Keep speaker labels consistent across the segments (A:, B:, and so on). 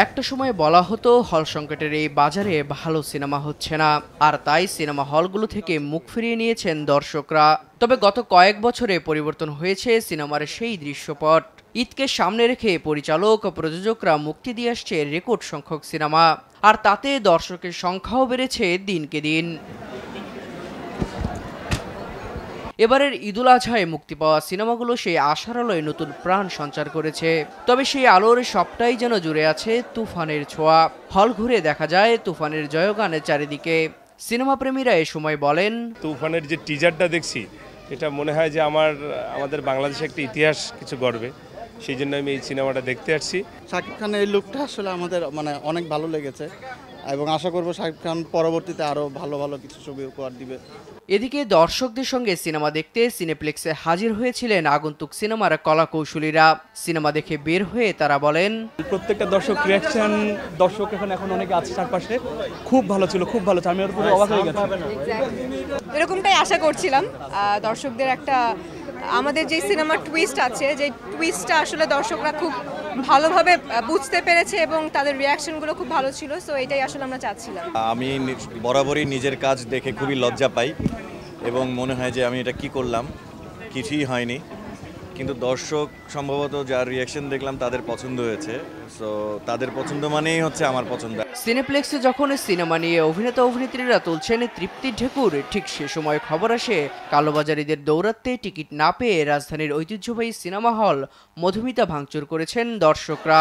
A: একটা সময় বলা হতো হল সংকটের এই বাজারে ভালো সিনেমা হচ্ছে না, আর তাই সিনেমা হলগুলো থেকে মুখ ফিরিয়ে নিয়েছেন দর্শকরা। তবে গত কয়েক বছরে পরিবর্তন হয়েছে সিনেমার সেই দৃশ্যপট। ঈদকে সামনে রেখে পরিচালক ও প্রযোজকরা মুক্তি দিয়ে আসছে রেকর্ড সংখ্যক সিনেমা, আর তাতে দর্শকের সংখ্যাও বেড়েছে দিনকে দিন। এবারের ঈদুল আজহায় মুক্তি পাওয়া সিনেমাগুলো সেই আশার আলোয় নতুন প্রাণ সঞ্চার করেছে। তবে সেই আলোর সবটাই যেন জুড়ে আছে তুফানের ছোঁয়া। হল ঘুরে দেখা যায় তুফানের জয়গানের চারিদিকে। সিনেমা প্রেমীরা এ সময় বলেন,
B: তুফানের যে টিজারটা দেখছি, এটা মনে হয় যে আমাদের বাংলাদেশে একটা ইতিহাস কিছু গড়বে। সেই জন্য আমি এই সিনেমাটা দেখতে আসছি।
C: শাকিব খানের এই লুকটা আসলে আমাদের অনেক ভালো লেগেছে এবং আশা করব শাকিব খান পরবর্তীতে আরও ভালো ভালো কিছু ছবি উপহার দিবে।
A: এদিকে দর্শকদের সঙ্গে সিনেমা দেখতে সিনেপ্লেক্সে হাজির হয়েছিলেন আগন্তুক সিনেমার কলাকৌশলীরা। সিনেমা দেখে বের হয়ে তারা বলেন,
D: প্রত্যেকটা দর্শক রিয়াকশন, দর্শক এখন অনেকে আছে চারপাশে, খুব ভালো ছিল, খুব ভালো ছিল। আমি ওর পুরো অবাক হয়ে গেছি।
E: এরকমটাই আশা করছিলাম। দর্শকদের একটা আমাদের যে সিনেমার টুইস্ট আছে, যে টুইস্টটা আসলে দর্শকরা খুব ভালোভাবে বুঝতে পেরেছে এবং তাদের রিয়াকশনগুলো খুব ভালো ছিল। সো এটাই আসলে আমরা চাচ্ছিলাম।
F: আমি বরাবরই নিজের কাজ দেখে খুবই লজ্জা পাই এবং মনে হয় যে আমি এটা কি করলাম, কিছুই হয়নি। কিন্তু দর্শক সম্ভবত যার রিয়াকশন দেখলাম তাদের পছন্দ হয়েছে। সো তাদের পছন্দ মানেই হচ্ছে আমার পছন্দ।
A: সিনেপ্লেক্সে যখন সিনেমা নিয়ে অভিনেতা অভিনেত্রীরা তুলছেন তৃপ্তির ঢেকুর, ঠিক সে সময় খবর আসে কালোবাজারিদের দৌরাত্মে টিকিট না পেয়ে রাজধানীর ঐতিহ্যবাহী সিনেমা হল মধুমিতা ভাঙচুর করেছেন দর্শকরা।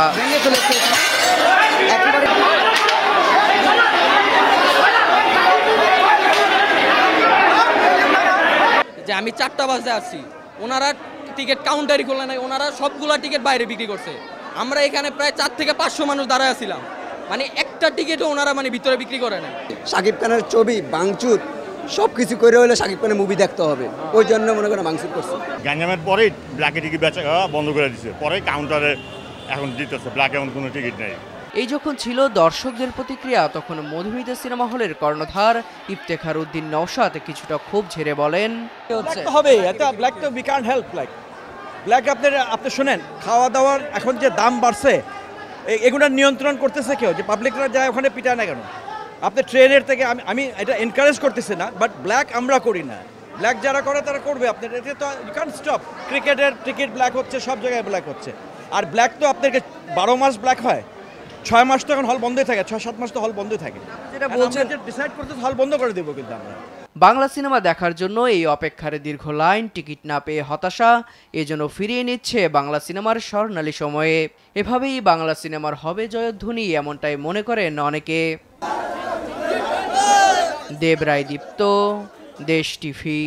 G: যে আমি 4টা বাজে আসছি, ওনারা টিকিট কাউন্টারই খোলা নাই, ওনারা সবগুলা টিকিট বাইরে বিক্রি করছে। আমরা এখানে প্রায় 4 থেকে 500 মানুষ দাঁড়ায় আছিলাম, মানে একটা টিকিটও ওনারা ভিতরে বিক্রি করে না।
H: শাকিব খানের ছবি ভাঙচুর সবকিছু করে হলে শাকিব খানের মুভি দেখতে হবে, ওই জন্য মনে করেন ভাঙচুর করছে।
I: গ্যাঞ্জামের পরেই ব্ল্যাকে টিকিট বেচা বন্ধ করে দিচ্ছে, পরে কাউন্টারে এখন দিতেছে, ব্ল্যাকে এখন কোনো টিকিট নেই।
A: এই যখন ছিল দর্শকদের প্রতিক্রিয়া, তখন মধুমিতা সিনেমা হলের কর্ণধার ইফতেখার উদ্দিন নওশাদ কিছুটা ক্ষোভ ঝেড়ে বলেন,
J: হবে এটা ব্ল্যাক তো উই ক্যান্ট হেল্প ব্ল্যাক আপনি শুনেন, খাওয়া দাওয়ার এখন যে দাম বাড়ছে, এগুলো নিয়ন্ত্রণ করতেছে কেউ? যে পাবলিকরা যায় ওখানে পিটায় না কেন? আপনি ট্রেনের থেকে আমি এটা এনকারেজ করতেছি না, বাট ব্ল্যাক আমরা করি না। ব্ল্যাক যারা করে তারা করবে। আপনার এটা তো ইউ ক্যান্ট স্টপ। ক্রিকেটের টিকিট ব্ল্যাক হচ্ছে, সব জায়গায় ব্ল্যাক হচ্ছে। আর ব্ল্যাক তো আপনাকে 12 মাস ব্ল্যাক হয়, 6 মাস তো এখন হল বন্ধই থাকে, 6-7 মাস তো হল বন্ধই থাকে। যেটা বলছেন ডিসাইড করতে হল বন্ধ করে দেবো কিন্তু আমরা।
A: বাংলা সিনেমা দেখার জন্য এই অপেক্ষার দীর্ঘ লাইন, টিকিট না পেয়ে হতাশা, এজন্য ফিরিয়ে নিচ্ছে বাংলা সিনেমার স্বর্ণালী সময়ে। এভাবেই বাংলা সিনেমার হবে জয়ধ্বনি, এমনটাই মনে করেন অনেকে। দেব রায় দীপ্ত, দেশ টিভি।